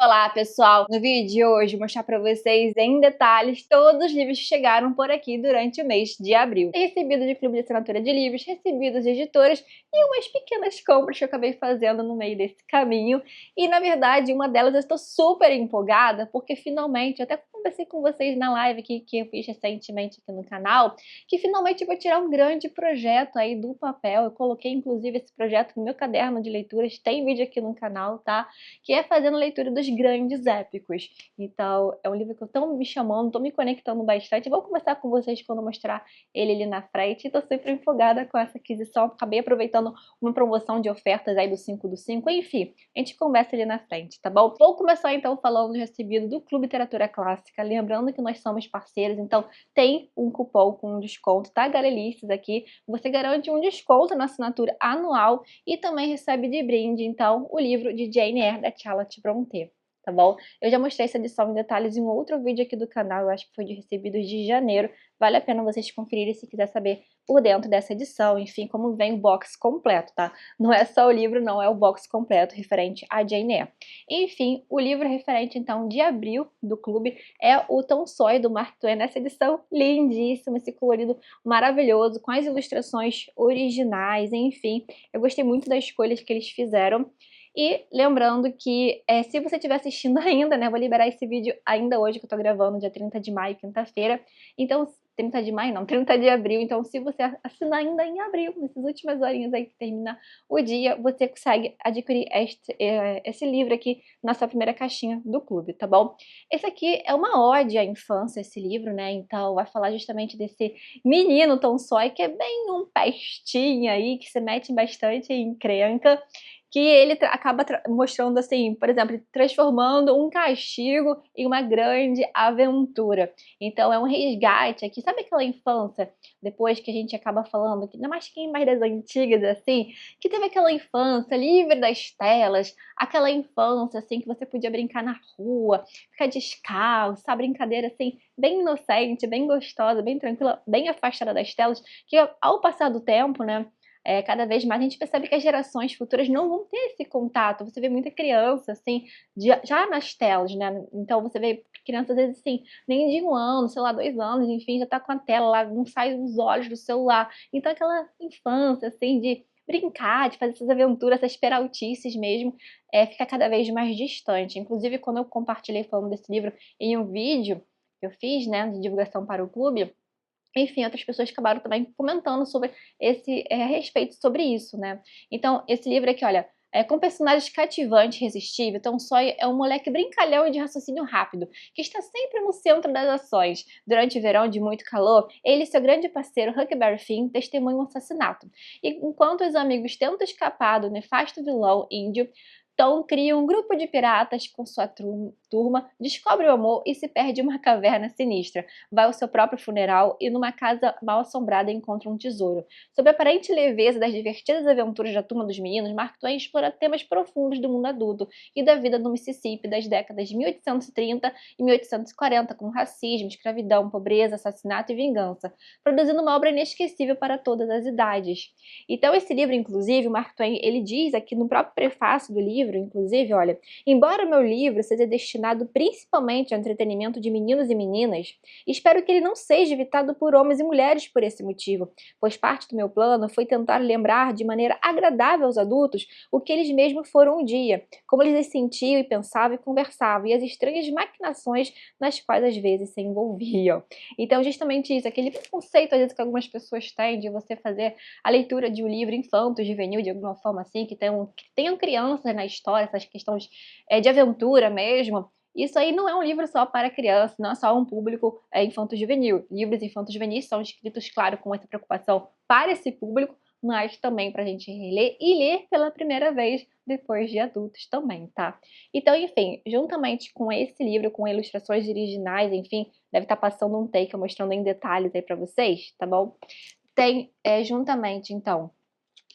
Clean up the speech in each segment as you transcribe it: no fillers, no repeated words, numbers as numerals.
Olá pessoal, no vídeo de hoje vou mostrar para vocês em detalhes todos os livros que chegaram por aqui durante o mês de abril. Recebidos de clube de assinatura de livros, recebidos de editoras e umas pequenas compras que eu acabei fazendo no meio desse caminho. E na verdade uma delas eu estou super empolgada porque finalmente, eu até conversei com vocês na live que eu fiz recentemente aqui no canal, que finalmente eu vou tirar um grande projeto aí do papel. Eu coloquei inclusive esse projeto no meu caderno de leituras, tem vídeo aqui no canal, tá? Que é fazendo leitura dos grandes épicos. Então, é um livro que eu tô me chamando, tô me conectando bastante. Vou conversar com vocês quando eu mostrar ele ali na frente. Tô sempre empolgada com essa aquisição. Acabei aproveitando uma promoção de ofertas aí do 5 do 5. Enfim, a gente conversa ali na frente, tá bom? Vou começar então falando do recebido do Clube Literatura Clássica. Lembrando que nós somos parceiros, então tem um cupom com um desconto, tá? Galerices aqui. Você garante um desconto na assinatura anual e também recebe de brinde, então, o livro de Jane Eyre da Charlotte Brontë, tá bom? Eu já mostrei essa edição em detalhes em um outro vídeo aqui do canal, eu acho que foi de recebidos de janeiro. Vale a pena vocês conferirem se quiser saber por dentro dessa edição, enfim, como vem o box completo, tá? Não é só o livro, não, é o box completo referente a Jane Eyre. Enfim, o livro referente, então, de abril do clube é o Tom Sawyer, do Mark Twain, nessa edição lindíssima, esse colorido maravilhoso, com as ilustrações originais, enfim. Eu gostei muito das escolhas que eles fizeram. E lembrando que se você estiver assistindo ainda, né, vou liberar esse vídeo ainda hoje, que eu tô gravando, dia 30 de maio, quinta-feira. Então, 30 de maio não, 30 de abril. Então, se você assinar ainda em abril, nessas últimas horinhas aí que termina o dia, você consegue adquirir esse livro aqui na sua primeira caixinha do clube, tá bom? Esse aqui é uma ode à infância, esse livro, né? Então, vai falar justamente desse menino Tom Sawyer, que é bem um pestinho aí, que se mete bastante em encrenca, que ele acaba mostrando assim, por exemplo, transformando um castigo em uma grande aventura. Então é um resgate aqui, sabe aquela infância, depois que a gente acaba falando, que ainda mais quem é mais das antigas assim, que teve aquela infância livre das telas, aquela infância assim que você podia brincar na rua, ficar descalço, a brincadeira assim, bem inocente, bem gostosa, bem tranquila, bem afastada das telas, que ao passar do tempo, né, cada vez mais a gente percebe que as gerações futuras não vão ter esse contato. Você vê muita criança, assim, já nas telas, né? Então você vê crianças, às vezes, assim, nem de 1 ano, sei lá, 2 anos, enfim, já tá com a tela lá, não sai os olhos do celular. Então aquela infância, assim, de brincar, de fazer essas aventuras, essas peraltices mesmo, fica cada vez mais distante. Inclusive, quando eu compartilhei falando desse livro em um vídeo que eu fiz, né, de divulgação para o clube, enfim, outras pessoas acabaram também comentando sobre a respeito sobre isso, né? Então, esse livro aqui, olha, com personagens cativantes, irresistível, Tom Sawyer é um moleque brincalhão e de raciocínio rápido, que está sempre no centro das ações. Durante o verão de muito calor, ele e seu grande parceiro Huckleberry Finn testemunham um assassinato. E enquanto os amigos tentam escapar do nefasto vilão índio, Tom cria um grupo de piratas com sua turma, descobre o amor e se perde em uma caverna sinistra. Vai ao seu próprio funeral e numa casa mal assombrada encontra um tesouro. Sob a aparente leveza das divertidas aventuras da turma dos meninos, Mark Twain explora temas profundos do mundo adulto e da vida no Mississippi das décadas de 1830 e 1840, como racismo, escravidão, pobreza, assassinato e vingança, produzindo uma obra inesquecível para todas as idades. Então esse livro, inclusive, o Mark Twain, ele diz aqui no próprio prefácio do livro, inclusive, olha, embora o meu livro seja destinado principalmente ao entretenimento de meninos e meninas, espero que ele não seja evitado por homens e mulheres por esse motivo, pois parte do meu plano foi tentar lembrar de maneira agradável aos adultos o que eles mesmos foram um dia, como eles se sentiam e pensavam e conversavam, e as estranhas maquinações nas quais às vezes se envolviam. Então, justamente isso, aquele preconceito às vezes que algumas pessoas têm de você fazer a leitura de um livro infanto, juvenil, de alguma forma assim, que tenham crianças na história, essas questões de aventura mesmo. Isso aí não é um livro só para criança, não é só um público infanto-juvenil. Livros infanto-juvenis são escritos, claro, com essa preocupação para esse público, mas também para a gente reler e ler pela primeira vez depois de adultos também, tá? Então, enfim, juntamente com esse livro, com ilustrações originais, enfim, deve estar passando um take mostrando em detalhes aí para vocês, tá bom? Tem juntamente, então,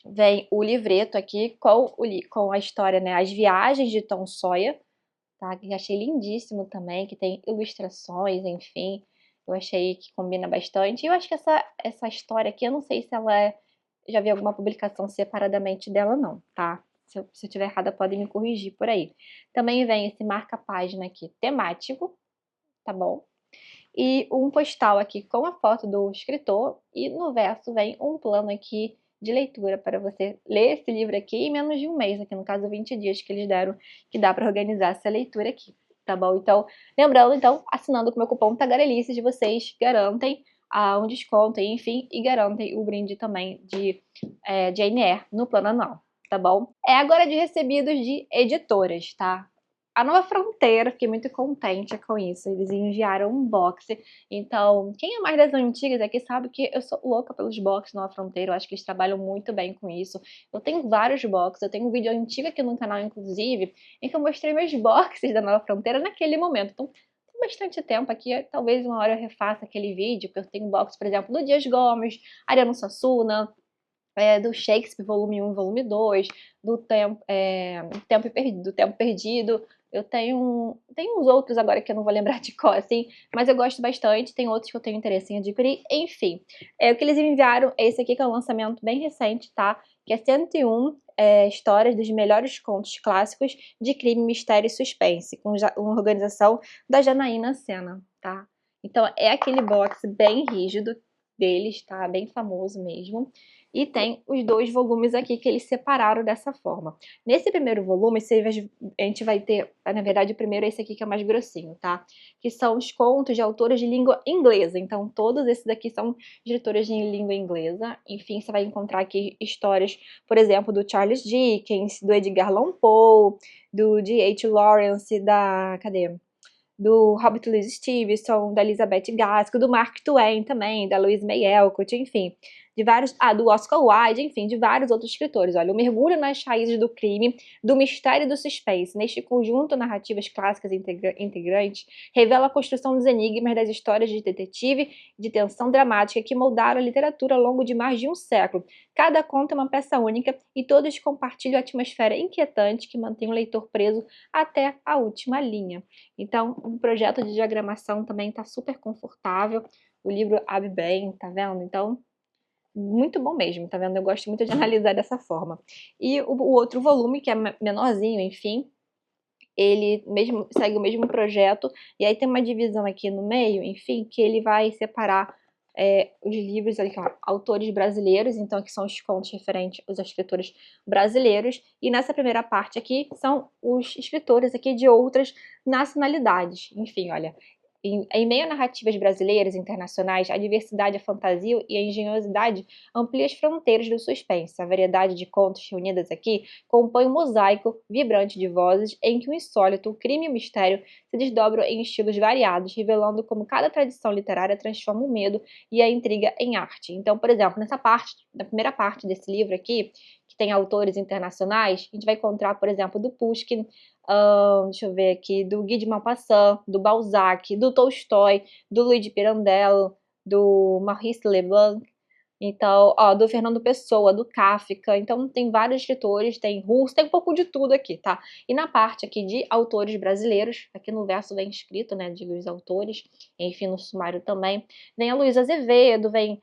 vem o livreto aqui com a história, né, As Viagens de Tom Sawyer, tá? Que achei lindíssimo também, que tem ilustrações, enfim, eu achei que combina bastante. E eu acho que essa história aqui, eu não sei se ela já vi alguma publicação separadamente dela não, tá? Se eu estiver errada, podem me corrigir por aí. Também vem esse marca-página aqui temático, tá bom? E um postal aqui com a foto do escritor, e no verso vem um plano aqui de leitura para você ler esse livro aqui em menos de um mês, aqui no caso 20 dias que eles deram, que dá para organizar essa leitura aqui, tá bom? Então, lembrando, então, assinando com o meu cupom Tagarelices, vocês garantem um desconto, enfim, e garantem o brinde também de Jane Eyre no plano anual, tá bom? É agora de recebidos de editoras, tá? A Nova Fronteira, fiquei muito contente com isso. Eles enviaram um box. Então, quem é mais das antigas aqui sabe que eu sou louca pelos boxes Nova Fronteira. Eu acho que eles trabalham muito bem com isso. Eu tenho vários boxes. Eu tenho um vídeo antigo aqui no canal, inclusive, em que eu mostrei meus boxes da Nova Fronteira naquele momento. Então, tem bastante tempo aqui. Talvez uma hora eu refaça aquele vídeo, porque eu tenho box, por exemplo, do Dias Gomes, Ariano Suassuna, do Shakespeare, volume 1 e volume 2, do Tempo Perdido. Eu tenho uns outros agora que eu não vou lembrar de cor, assim, mas eu gosto bastante. Tem outros que eu tenho interesse em adquirir. Enfim, o que eles enviaram é esse aqui, que é um lançamento bem recente, tá? Que é 101 histórias dos melhores contos clássicos de crime, mistério e suspense, com uma organização da Janaína Sena, tá? Então, é aquele box bem rígido deles, tá? Bem famoso mesmo. E tem os 2 volumes aqui que eles separaram dessa forma. Nesse primeiro volume, a gente vai ter, na verdade, o primeiro é esse aqui que é mais grossinho, tá? Que são os contos de autores de língua inglesa. Então, todos esses daqui são de autores de língua inglesa. Enfim, você vai encontrar aqui histórias, por exemplo, do Charles Dickens, do Edgar Allan Poe, do D.H. Lawrence, cadê? Do Robert Louis Stevenson, da Elizabeth Gaskell, do Mark Twain também, da Louise May Alcott, enfim, de vários, do Oscar Wilde, enfim, de vários outros escritores. Olha, o mergulho nas raízes do crime, do mistério e do suspense, neste conjunto narrativas clássicas integrantes, revela a construção dos enigmas das histórias de detetive e de tensão dramática que moldaram a literatura ao longo de mais de um século. Cada conto é uma peça única e todos compartilham a atmosfera inquietante que mantém o leitor preso até a última linha. Então, o projeto de diagramação também está super confortável. O livro abre bem, tá vendo? Então, muito bom mesmo, tá vendo? Eu gosto muito de analisar dessa forma. E o outro volume, que é menorzinho, enfim, ele mesmo segue o mesmo projeto. E aí tem uma divisão aqui no meio, enfim, que ele vai separar os livros, aqui, ó, autores brasileiros, então aqui são os contos referentes aos escritores brasileiros, e nessa primeira parte aqui são os escritores aqui de outras nacionalidades. Enfim, olha, em meio a narrativas brasileiras e internacionais, a diversidade, a fantasia e a engenhosidade amplia as fronteiras do suspense. A variedade de contos reunidas aqui compõe um mosaico vibrante de vozes em que o insólito, o crime e o mistério se desdobram em estilos variados, revelando como cada tradição literária transforma o medo e a intriga em arte. Então, por exemplo, na primeira parte desse livro aqui, que tem autores internacionais, a gente vai encontrar, por exemplo, do Pushkin, deixa eu ver aqui, do Guy de Maupassant, do Balzac, do Tolstói, do Luigi Pirandello, do Maurice Leblanc, então, do Fernando Pessoa, do Kafka. Então, tem vários escritores, tem Russo, tem um pouco de tudo aqui, tá? E na parte aqui de autores brasileiros, aqui no verso vem escrito, né, de os autores, enfim, no sumário também, vem a Luísa Azevedo, vem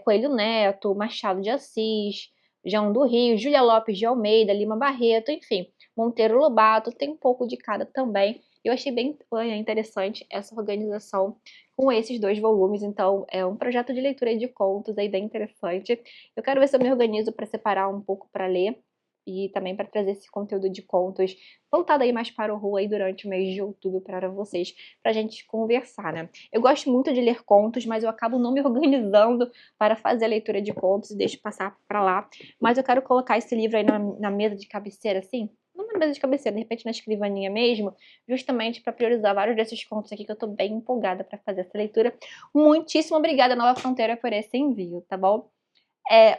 Coelho Neto, Machado de Assis, João do Rio, Júlia Lopes de Almeida, Lima Barreto, enfim, Monteiro Lobato, tem um pouco de cada também. Eu achei bem interessante essa organização com esses 2 volumes, então é um projeto de leitura de contos aí bem interessante. Eu quero ver se eu me organizo para separar um pouco para ler e também para trazer esse conteúdo de contos voltado aí mais para o rua aí durante o mês de outubro para vocês, pra gente conversar, né? Eu gosto muito de ler contos, mas eu acabo não me organizando para fazer a leitura de contos e deixo passar para lá. Mas eu quero colocar esse livro aí na mesa de cabeceira, assim, não na mesa de cabeceira, de repente na escrivaninha mesmo, justamente para priorizar vários desses contos aqui que eu tô bem empolgada para fazer essa leitura. Muitíssimo obrigada, Nova Fronteira, por esse envio, tá bom?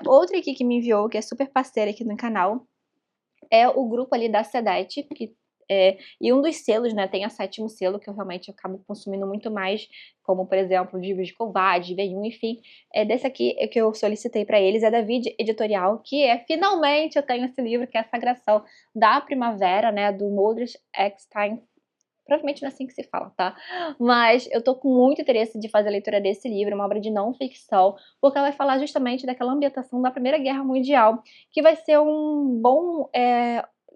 Outra aqui que me enviou, que é super parceira aqui no canal, é o grupo ali da Sedete, e um dos selos, né, tem a 7º selo, que eu realmente acabo consumindo muito mais, como, por exemplo, livros de Covarde, V1, enfim. Desse aqui que eu solicitei para eles, é da Vid Editorial, que finalmente eu tenho esse livro, que é a Sagração da Primavera, né, do Mordred Eckstein, Provavelmente não é assim que se fala, tá? Mas eu tô com muito interesse de fazer a leitura desse livro, uma obra de não ficção, porque ela vai falar justamente daquela ambientação da Primeira Guerra Mundial, que vai ser um bom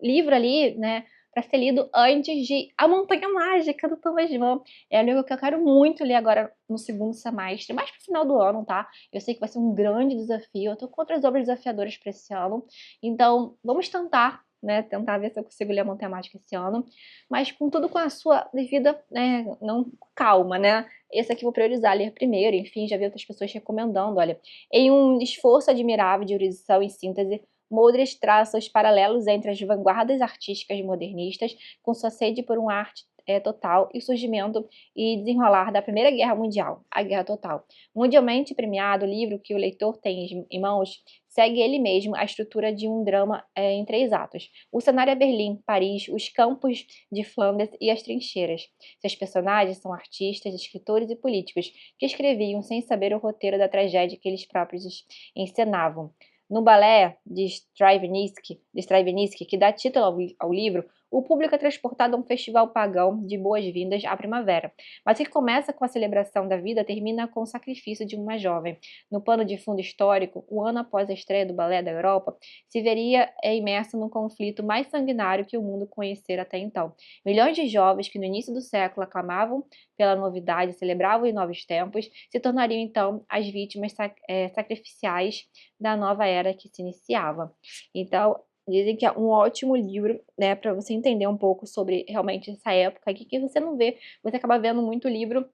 livro ali, né, para ser lido antes de A Montanha Mágica, do Thomas Mann. É um livro que eu quero muito ler agora no segundo semestre, mais pro final do ano, tá? Eu sei que vai ser um grande desafio, eu tô com outras obras desafiadoras para esse ano, então vamos tentar, né, tentar ver se eu consigo ler A Montanha Mágica esse ano, mas com tudo com a sua devida, né, não calma, né? Esse aqui eu vou priorizar ler primeiro, enfim, já vi outras pessoas recomendando, olha. Em um esforço admirável de erudição e síntese, Modric traça os paralelos entre as vanguardas artísticas modernistas, com sua sede por uma arte total, e o surgimento e desenrolar da Primeira Guerra Mundial, a Guerra Total. Mundialmente premiado, o livro que o leitor tem em mãos segue ele mesmo a estrutura de um drama em 3 atos. O cenário é Berlim, Paris, os campos de Flandres e as trincheiras. Seus personagens são artistas, escritores e políticos que escreviam sem saber o roteiro da tragédia que eles próprios encenavam. No balé de Stravinsky, que dá título ao livro, o público é transportado a um festival pagão de boas-vindas à primavera, mas que começa com a celebração da vida termina com o sacrifício de uma jovem. No pano de fundo histórico, o ano após a estreia do balé da Europa, se veria imerso num conflito mais sanguinário que o mundo conhecera até então. Milhões de jovens que no início do século aclamavam pela novidade, celebravam os novos tempos, se tornariam então as vítimas sacrificiais da nova era que se iniciava. Então, dizem que é um ótimo livro, né, para você entender um pouco sobre realmente essa época aqui, que você não vê, você acaba vendo muito livro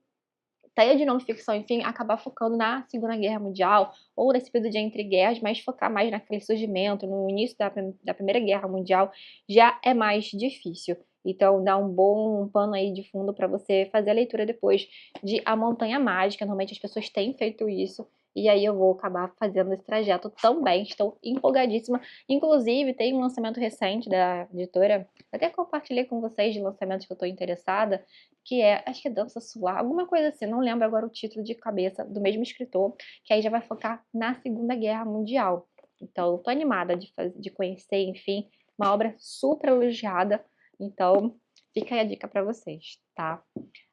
até de não ficção, enfim, acabar focando na Segunda Guerra Mundial ou nesse período de entre guerras, mas focar mais naquele surgimento, no início da Primeira Guerra Mundial, já é mais difícil. Então, dá um bom pano aí de fundo para você fazer a leitura depois de A Montanha Mágica. Normalmente as pessoas têm feito isso. E aí eu vou acabar fazendo esse trajeto também. Estou empolgadíssima. Inclusive, tem um lançamento recente da editora. Até compartilhei com vocês de lançamentos que eu estou interessada, que é, acho que é Dança Suar, alguma coisa assim, não lembro agora o título de cabeça, do mesmo escritor, que aí já vai focar na Segunda Guerra Mundial. Então, eu tô animada de conhecer, enfim, uma obra super elogiada. Então, fica aí a dica para vocês, tá?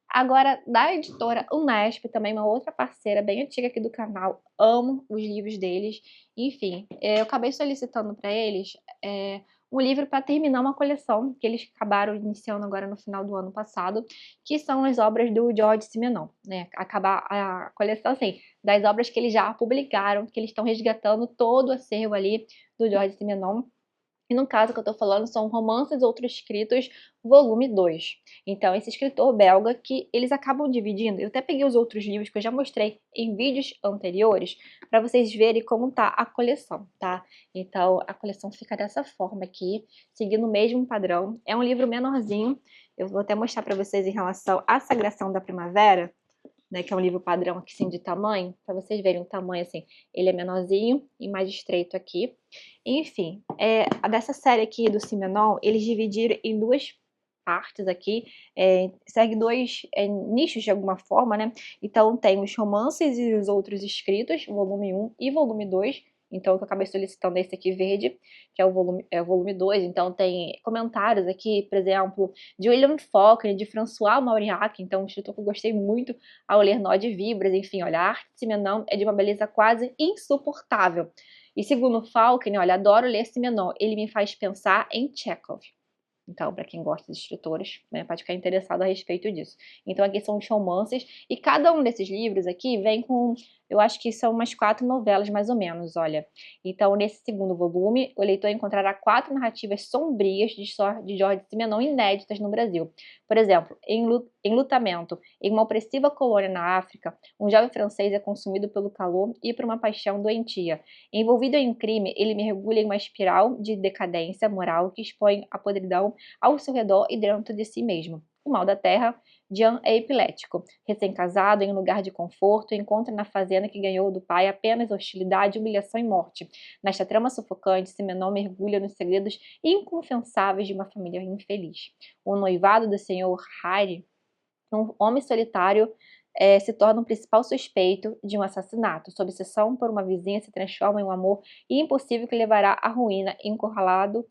Agora, da editora Unesp, também uma outra parceira bem antiga aqui do canal, amo os livros deles. Enfim, eu acabei solicitando para eles um livro para terminar uma coleção que eles acabaram iniciando agora no final do ano passado, que são as obras do Jorge Simenon, né? Acabar a coleção, assim, das obras que eles já publicaram, que eles estão resgatando todo o acervo ali do Jorge Simenon. E no caso que eu tô falando são Romances Outros Escritos, volume 2. Então, esse escritor belga que eles acabam dividindo, eu até peguei os outros livros que eu já mostrei em vídeos anteriores, para vocês verem como tá a coleção, tá? Então, a coleção fica dessa forma aqui, seguindo o mesmo padrão. É um livro menorzinho, eu vou até mostrar para vocês em relação à Sagração da Primavera, né, que é um livro padrão aqui, sim, de tamanho, para vocês verem o tamanho, assim, ele é menorzinho e mais estreito aqui. Enfim, dessa série aqui do Simenon, eles dividiram em 2 partes aqui, segue 2 nichos de alguma forma, né? Então tem os romances e os outros escritos, volume 1 e volume 2, então, que eu acabei solicitando esse aqui verde, que é o volume 2. Então, tem comentários aqui, por exemplo, de William Faulkner, de François Mauriac, então, um escritor que eu gostei muito ao ler Nó de Vibras. Enfim, olha, a arte de Simenon é de uma beleza quase insuportável. E segundo Faulkner, olha, adoro ler Simenon, ele me faz pensar em Chekhov. Então, para quem gosta de escritores, né, pode ficar interessado a respeito disso. Então, aqui são os romances, e cada um desses livros aqui vem com, eu acho que são umas 4 novelas, mais ou menos, olha. Então, nesse segundo volume, o leitor encontrará 4 narrativas sombrias de Jorge Simenon inéditas no Brasil. Por exemplo, Enlutamento, em uma opressiva colônia na África, um jovem francês é consumido pelo calor e por uma paixão doentia. Envolvido em um crime, ele mergulha em uma espiral de decadência moral que expõe a podridão ao seu redor e dentro de si mesmo. O mal da terra, Jean é epilético. Recém-casado, em um lugar de conforto, encontra na fazenda que ganhou do pai apenas hostilidade, humilhação e morte. Nesta trama sufocante, Simenon mergulha nos segredos inconfessáveis de uma família infeliz. O noivado do Sr. Harry, um homem solitário, se torna o principal suspeito de um assassinato. Sua obsessão por uma vizinha se transforma em um amor impossível que levará à ruína, encurralado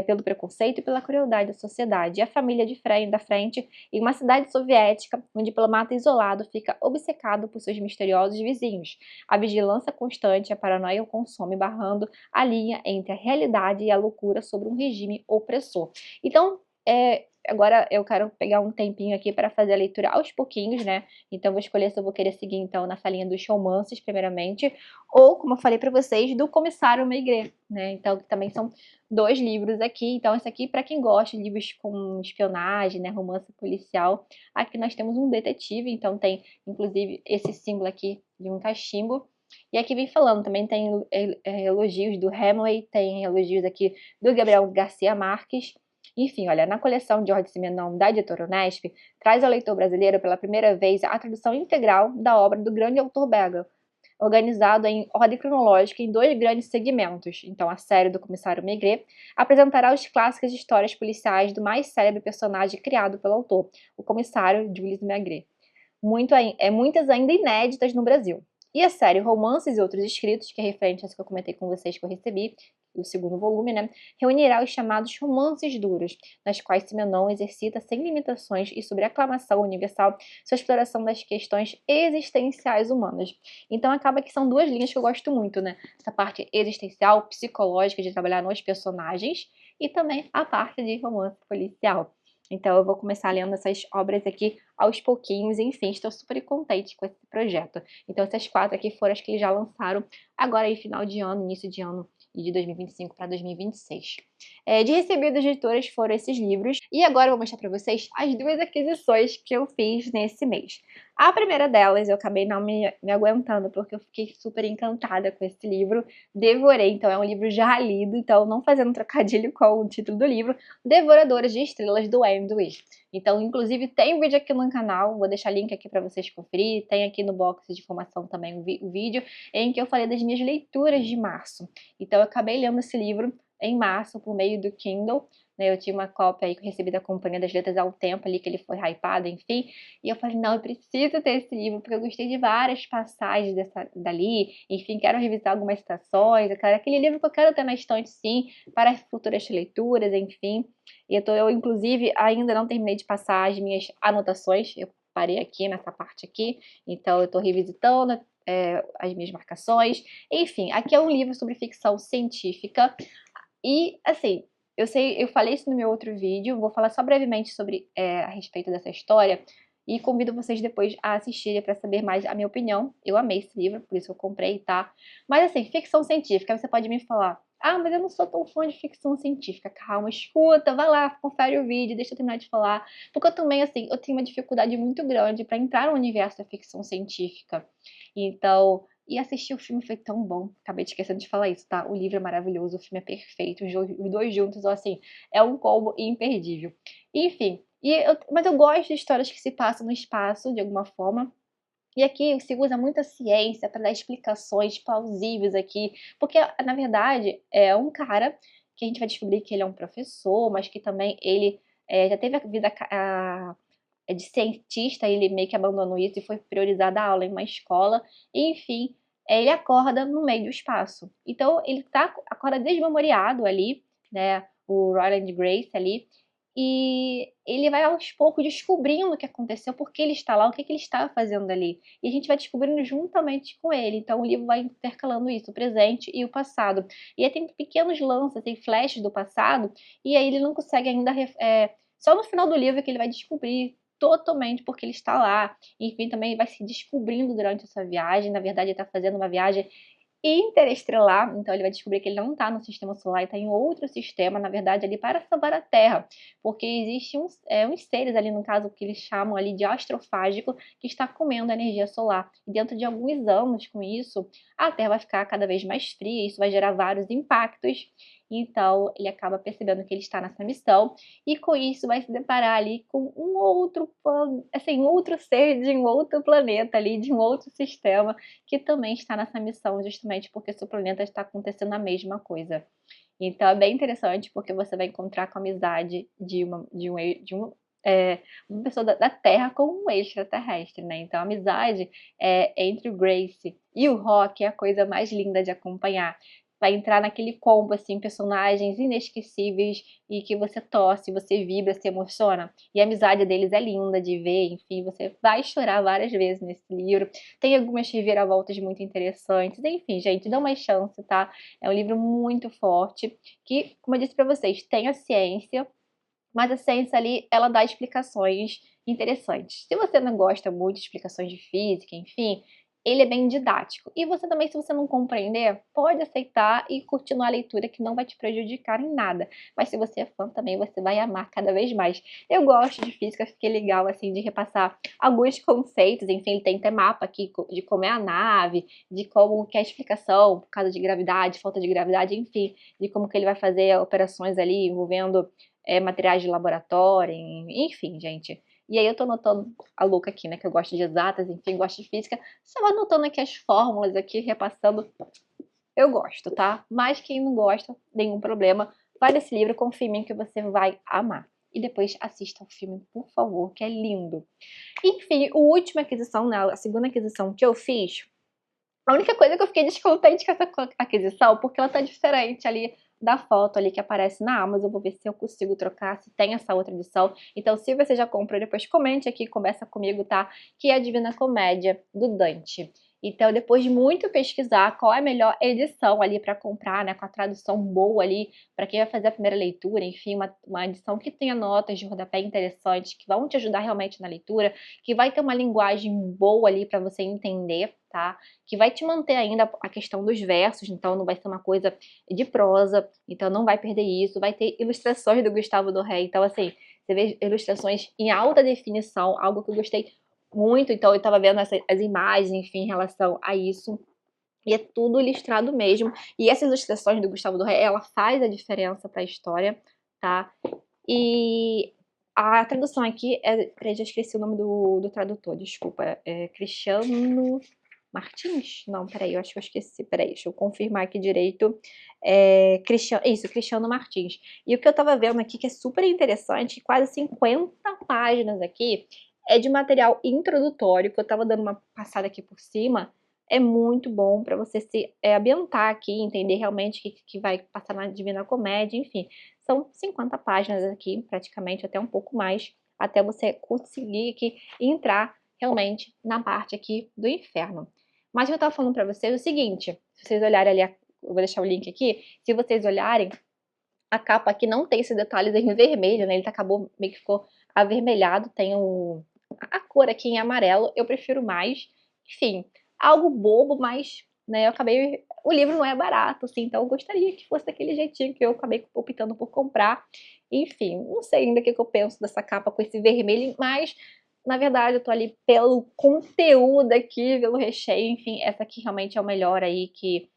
pelo preconceito e pela crueldade da sociedade. E a família da frente, em uma cidade soviética, um diplomata isolado fica obcecado por seus misteriosos vizinhos. A vigilância constante, a paranoia e o consome, barrando a linha entre a realidade e a loucura sobre um regime opressor. Então, agora eu quero pegar um tempinho aqui para fazer a leitura aos pouquinhos, né? Então, vou escolher se eu vou querer seguir, então, nessa linha dos romances, primeiramente, ou, como eu falei para vocês, do Comissário Maigret, né? Então, que também são 2 livros aqui. Então, esse aqui, para quem gosta de livros com espionagem, né? Romance policial. Aqui nós temos um detetive, então tem, inclusive, esse símbolo aqui de um cachimbo. E aqui vem falando, também tem elogios do Hemingway, tem elogios aqui do Gabriel Garcia Marques. Enfim, olha, na coleção de Ordem Simenon da editora Unesp, traz ao leitor brasileiro pela primeira vez a tradução integral da obra do grande autor belga, organizado em ordem cronológica em 2 grandes segmentos. Então, a série do Comissário Maigret apresentará os clássicos histórias policiais do mais célebre personagem criado pelo autor, o comissário Jules Maigret. Muitas ainda inéditas no Brasil. E a série Romances e Outros Escritos, que é referente a isso que eu comentei com vocês que eu recebi, o segundo volume, né, reunirá os chamados romances duros, nas quais Simenon exercita sem limitações e sobre aclamação universal sua exploração das questões existenciais humanas. Então acaba que são 2 linhas que eu gosto muito, né? Essa parte existencial, psicológica, de trabalhar nos personagens, e também a parte de romance policial. Então eu vou começar lendo essas obras aqui aos pouquinhos, e enfim, estou super contente com esse projeto. Então essas 4 aqui foram as que eles já lançaram agora aí final de ano, início de ano, e de 2025 para 2026. De recebidos de editoras foram esses livros. E agora eu vou mostrar para vocês as 2 aquisições que eu fiz nesse mês. A primeira delas, eu acabei não me aguentando, porque eu fiquei super encantada com esse livro. Devorei, então é um livro já lido, então não fazendo trocadilho com o título do livro, Devoradoras de Estrelas, do Anne Dewey. Então, inclusive, tem um vídeo aqui no canal, vou deixar link aqui para vocês conferir, tem aqui no box de informação também o vídeo, em que eu falei das minhas leituras de março. Então, eu acabei lendo esse livro em março por meio do Kindle, né? Eu tinha uma cópia aí que eu recebi da Companhia das Letras há um tempo ali, que ele foi hypado, enfim, e eu falei, não, eu preciso ter esse livro, porque eu gostei de várias passagens dali, enfim, quero revisar algumas citações, aquele livro que eu quero ter na estante, sim, para futuras leituras, enfim. E eu, inclusive, ainda não terminei de passar as minhas anotações, eu parei aqui nessa parte aqui, então eu estou revisitando as minhas marcações. Enfim, aqui é um livro sobre ficção científica e, assim, eu falei isso no meu outro vídeo, vou falar só brevemente sobre a respeito dessa história e convido vocês depois a assistirem para saber mais a minha opinião. Eu amei esse livro, por isso eu comprei, tá? Mas, assim, ficção científica, você pode me falar, ah, mas eu não sou tão fã de ficção científica. Calma, escuta, vai lá, confere o vídeo, deixa eu terminar de falar. Porque eu também, assim, eu tenho uma dificuldade muito grande para entrar no universo da ficção científica. Então, e assistir o filme foi tão bom. Acabei de esquecendo de falar isso, tá? O livro é maravilhoso, o filme é perfeito, os 2 juntos, assim, é um combo imperdível. Enfim, mas eu gosto de histórias que se passam no espaço, de alguma forma. E aqui se usa muita ciência para dar explicações plausíveis aqui, porque na verdade é um cara que a gente vai descobrir que ele é um professor, mas que também ele já teve a vida de cientista, ele meio que abandonou isso e foi priorizar a aula em uma escola, e, enfim, ele acorda no meio do espaço. Então ele acorda desmemoriado ali, né, o Ryland Grace ali, e ele vai aos poucos descobrindo o que aconteceu, por que ele está lá, o que ele estava fazendo ali. E a gente vai descobrindo juntamente com ele. Então o livro vai intercalando isso, o presente e o passado. E aí tem pequenos lances, tem flashes do passado, e aí ele não consegue ainda. Só no final do livro é que ele vai descobrir totalmente porque ele está lá. Enfim, também vai se descobrindo durante essa viagem. Na verdade, ele está fazendo uma viagem interestelar, então ele vai descobrir que ele não está no sistema solar, e está em outro sistema, na verdade, ali para salvar a Terra, porque existem uns seres ali, no caso, que eles chamam ali de astrofágico, que está comendo a energia solar. E dentro de alguns anos, com isso, a Terra vai ficar cada vez mais fria, isso vai gerar vários impactos. Então, ele acaba percebendo que ele está nessa missão, e com isso vai se deparar ali com um outro, assim, outro ser de um outro planeta ali, de um outro sistema, que também está nessa missão, justamente porque seu planeta está acontecendo a mesma coisa. Então é bem interessante, porque você vai encontrar com a amizade uma pessoa da Terra com um extraterrestre, né? Então a amizade entre o Grace e o Rock é a coisa mais linda de acompanhar. vai entrar naquele combo, assim, personagens inesquecíveis e que você torce, você vibra, se emociona. E a amizade deles é linda de ver, enfim, você vai chorar várias vezes nesse livro. Tem algumas reviravoltas muito interessantes, enfim, gente, dá uma chance, tá? É um livro muito forte, que, como eu disse pra vocês, tem a ciência, mas a ciência ali, ela dá explicações interessantes. Se você não gosta muito de explicações de física, enfim, ele é bem didático. E você também, se você não compreender, pode aceitar e continuar a leitura, que não vai te prejudicar em nada. Mas se você é fã também, você vai amar cada vez mais. Eu gosto de física, fiquei legal, assim, de repassar alguns conceitos. Enfim, ele tem até mapa aqui de como é a nave, de como que é a explicação, por causa de gravidade, falta de gravidade, enfim, de como que ele vai fazer operações ali envolvendo materiais de laboratório, enfim, gente. E aí eu tô anotando a louca aqui, né, que eu gosto de exatas, enfim, gosto de física, só anotando aqui as fórmulas aqui, repassando. Eu gosto, tá? Mas quem não gosta, nenhum problema, vai nesse livro, confia em mim que você vai amar. E depois assista o filme, por favor, que é lindo. Enfim, a última aquisição, né, a segunda aquisição que eu fiz, a única coisa que eu fiquei descontente com essa aquisição, porque ela tá diferente ali da foto ali que aparece na Amazon. Eu vou ver se eu consigo trocar, se tem essa outra edição. Então, se você já comprou, depois comente aqui, conversa comigo, tá? Que é a Divina Comédia, do Dante. Então, depois de muito pesquisar qual é a melhor edição ali para comprar, né? Com a tradução boa ali, para quem vai fazer a primeira leitura, enfim, uma edição que tenha notas de rodapé interessantes, que vão te ajudar realmente na leitura, que vai ter uma linguagem boa ali para você entender, tá? Que vai te manter ainda a questão dos versos, então não vai ser uma coisa de prosa, então não vai perder isso. Vai ter ilustrações do Gustavo Doré, então assim, você vê ilustrações em alta definição, algo que eu gostei muito. Então eu tava vendo as imagens, enfim, em relação a isso. E é tudo ilustrado mesmo. E essas ilustrações do Gustavo Doré, ela faz a diferença para a história, tá? E a tradução aqui é... Peraí, já esqueci o nome do tradutor, desculpa. É Cristiano Martins? Não, peraí, eu acho que eu esqueci. Peraí, deixa eu confirmar aqui direito. Cristiano Martins. E o que eu tava vendo aqui, que é super interessante, quase 50 páginas aqui, é de material introdutório, que eu tava dando uma passada aqui por cima. É muito bom para você se ambientar aqui, entender realmente o que vai passar na Divina Comédia, enfim. São 50 páginas aqui, praticamente, até um pouco mais, até você conseguir aqui entrar realmente na parte aqui do inferno. Mas eu tava falando para vocês o seguinte, se vocês olharem ali, eu vou deixar o link aqui, se vocês olharem, a capa aqui não tem esses detalhes em vermelho, né? Ele acabou, meio que ficou avermelhado, tem a cor aqui em amarelo, eu prefiro mais. Enfim, algo bobo, mas, né, eu acabei... O livro não é barato, assim, então eu gostaria que fosse daquele jeitinho que eu acabei optando por comprar. Enfim, não sei ainda o que eu penso dessa capa com esse vermelho, mas, na verdade, eu tô ali pelo conteúdo aqui, pelo recheio, enfim, essa aqui realmente é o melhor aí, que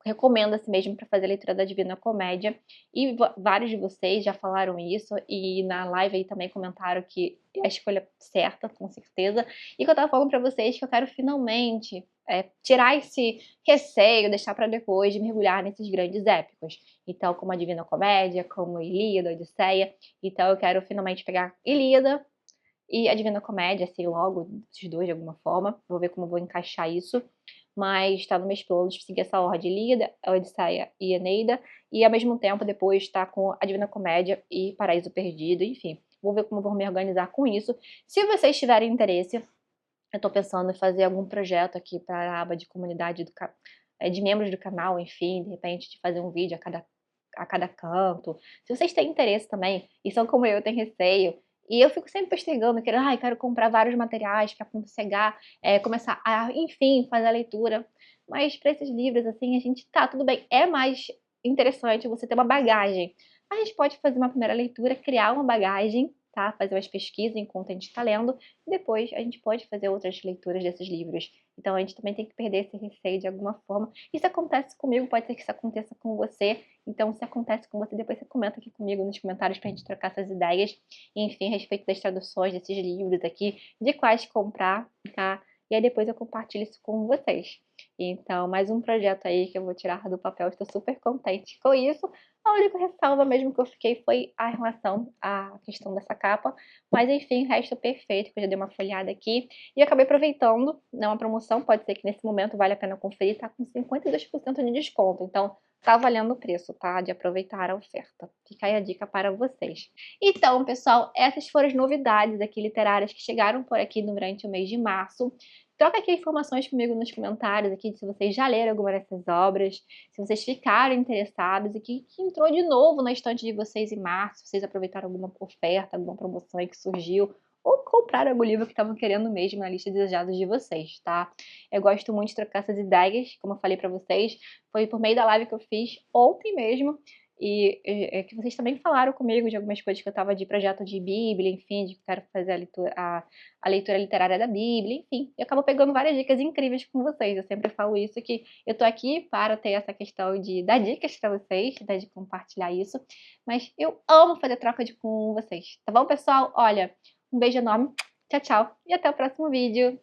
recomenda-se mesmo para fazer a leitura da Divina Comédia. E vários de vocês já falaram isso, e na live aí também comentaram que é a escolha certa, com certeza. E que eu tava falando para vocês que eu quero finalmente tirar esse receio, deixar para depois de mergulhar nesses grandes épicos. Então, como a Divina Comédia, como Ilíada, Odisseia. Então, eu quero finalmente pegar Ilíada e a Divina Comédia, assim, logo, esses dois de alguma forma. Vou ver como eu vou encaixar isso. Mas tá no meus planos seguir essa ordem: Ilíada, Odisseia e Eneida. E ao mesmo tempo, depois tá com a Divina Comédia e Paraíso Perdido, enfim. Vou ver como eu vou me organizar com isso. Se vocês tiverem interesse, eu tô pensando em fazer algum projeto aqui para a aba de comunidade de membros do canal, enfim, de repente de fazer um vídeo a cada canto. Se vocês têm interesse também, e são como eu, têm receio, e eu fico sempre postergando, quero comprar vários materiais para conseguir começar a, enfim, fazer a leitura. Mas para esses livros, assim, a gente tá, tudo bem, é mais interessante você ter uma bagagem. A gente pode fazer uma primeira leitura, criar uma bagagem, tá? Fazer umas pesquisas enquanto a gente está lendo, e depois a gente pode fazer outras leituras desses livros. Então a gente também tem que perder esse receio de alguma forma. Isso acontece comigo, pode ser que isso aconteça com você. Então, se acontece com você, depois você comenta aqui comigo nos comentários pra gente trocar essas ideias. E, enfim, a respeito das traduções desses livros aqui, de quais comprar, tá? e aí depois eu compartilho isso com vocês. Então, mais um projeto aí que eu vou tirar do papel, estou super contente com isso. A única ressalva mesmo que eu fiquei foi a relação à questão dessa capa, mas enfim, o resto perfeito, que eu já dei uma folhada aqui. E eu acabei aproveitando, não é uma promoção, pode ser que nesse momento vale a pena conferir, tá com 52% de desconto, então tá valendo o preço, tá? De aproveitar a oferta. Fica aí a dica para vocês. Então, pessoal, essas foram as novidades aqui literárias que chegaram por aqui durante o mês de março. Troca aqui informações comigo nos comentários aqui se vocês já leram alguma dessas obras, se vocês ficaram interessados e que entrou de novo na estante de vocês em março, se vocês aproveitaram alguma oferta, alguma promoção aí que surgiu, ou compraram algum livro que estavam querendo mesmo na lista de desejados de vocês, tá? Eu gosto muito de trocar essas ideias, como eu falei pra vocês, foi por meio da live que eu fiz ontem mesmo, e que vocês também falaram comigo de algumas coisas que eu tava de projeto de Bíblia, enfim, de que quero fazer a leitura literária da Bíblia, enfim. Eu acabo pegando várias dicas incríveis com vocês. Eu sempre falo isso, que eu tô aqui para ter essa questão de dar dicas pra vocês, de compartilhar isso, mas eu amo fazer troca com vocês, tá bom, pessoal? Olha, um beijo enorme, tchau, tchau, e até o próximo vídeo.